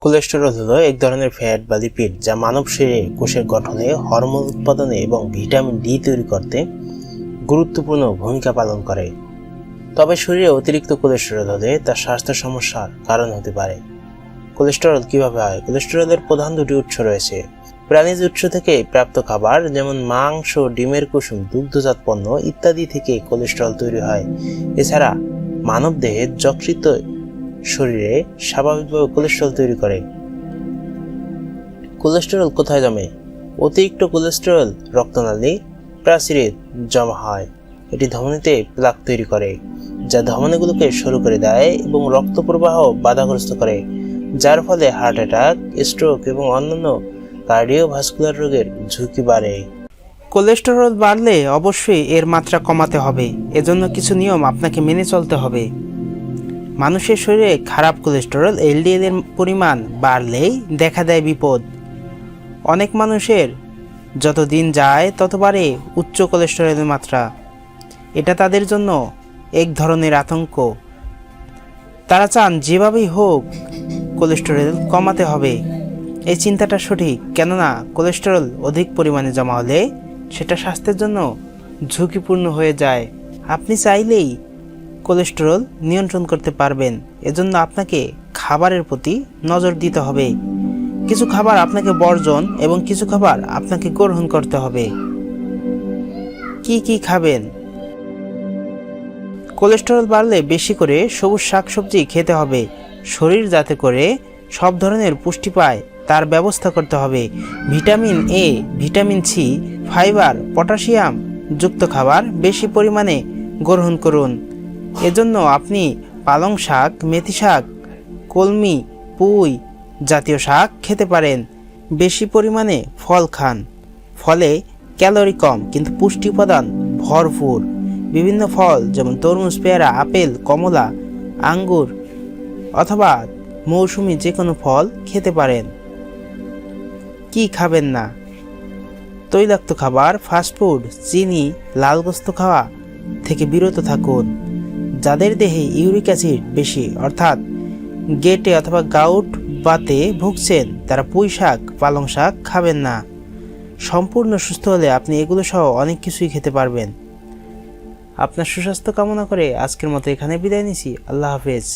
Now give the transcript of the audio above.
Cholesterol হলো এক ধরনের ফ্যাট বা লিপিড যা মানব শরীরে কোষের গঠনে, হরমোন উৎপাদনে এবং ভিটামিন ডি তৈরি করতে গুরুত্বপূর্ণ ভূমিকা পালন করে। তবে শরীরে অতিরিক্ত কোলেস্টেরল হলে তা স্বাস্থ্য সমস্যার কারণ হতে পারে। কোলেস্টেরল কিভাবে হয়? কোলেস্টেরলের প্রধান দুটি উৎস রয়েছে। প্রাণীজ উৎস থেকে প্রাপ্ত খাবার যেমন মাংস, ডিমের কুসুম, দুগ্ধজাত পণ্য ইত্যাদি থেকে কোলেস্টেরল তৈরি হয়। এছাড়া মানবদেহের যকৃৎ শরীরে স্বাভাবিকভাবে কোলেস্টেরল তৈরি করে। কোলেস্টেরল কোথায় জমে? অতিরিক্ত কোলেস্টেরল রক্তনালী প্রাচীরে জমা হয়। এটি ধমনীতে প্লাক তৈরি করে, যা ধমনীগুলোকে সরু করে দেয় এবং রক্ত প্রবাহ বাধাগ্রস্ত করে, যার ফলে হার্ট অ্যাটাক, স্ট্রোক এবং অন্যান্য কার্ডিওভাস্কুলার রোগের ঝুঁকি বাড়ে। কোলেস্টেরল বাড়লে অবশ্যই এর মাত্রা কমাতে হবে। এজন্য কিছু নিয়ম আপনাকে মেনে চলতে হবে। মানুষের শরীরে খারাপ কোলেস্টেরল এলডিএল এর পরিমাণ বাড়লেই দেখা দেয় বিপদ। অনেক মানুষের যত দিন যায় তত বাড়ে উচ্চ কোলেস্টেরলের মাত্রা। এটা তাদের জন্য এক ধরনের আতঙ্ক। তারা চান যেভাবেই হোক কোলেস্টেরল কমাতে হবে। এই চিন্তাটা সঠিক, কেননা কোলেস্টেরল অধিক পরিমাণে জমা হলে সেটা স্বাস্থ্যের জন্য ঝুঁকিপূর্ণ হয়ে যায়। আপনি চাইলেই কোলেস্টেরল নিয়ন্ত্রণ করতে পারবেন। এজন্য আপনাকে খাবারের প্রতি নজর দিতে হবে। কিছু খাবার আপনাকে বর্জন এবং কিছু খাবার আপনাকে গ্রহণ করতে হবে। কি কি খাবেন? কোলেস্টেরল বাড়লে বেশি করে সবুজ শাকসবজি খেতে হবে। শরীর যাতে করে সব ধরনের পুষ্টি পায় তার ব্যবস্থা করতে হবে। Vitamin A, vitamin C, fibre, potassium যুক্ত খাবার বেশি পরিমাণে গ্রহণ করুন। এজন্য আপনি পালং শাক, মেথি শাক, কলমি, পুঁই জাতীয় শাক খেতে পারেন। বেশি পরিমাণে ফল খান। ফলে ক্যালোরি কম কিন্তু পুষ্টি উপাদান ভরপুর। বিভিন্ন ফল যেমন তরমুজ, পেয়ারা, আপেল, কমলা, আঙ্গুর অথবা মৌসুমী যে কোনো ফল খেতে পারেন। কি খাবেন না? তৈলাক্ত খাবার, ফাস্টফুড, চিনি, লাল গোস্ত খাওয়া থেকে বিরত থাকুন। যাদের দেহে ইউরিক অ্যাসিড বেশি অর্থাৎ গেটে অথবা গাউট বাতে ভুগছেন তারা পুঁই শাক, পালং শাক খাবেন না। সম্পূর্ণ সুস্থ হলে আপনি এগুলো সহ অনেক কিছুই খেতে পারবেন। আপনার সুস্বাস্থ্য কামনা করে আজকের মতো এখানে বিদায় নিছি। আল্লাহ হাফেজ।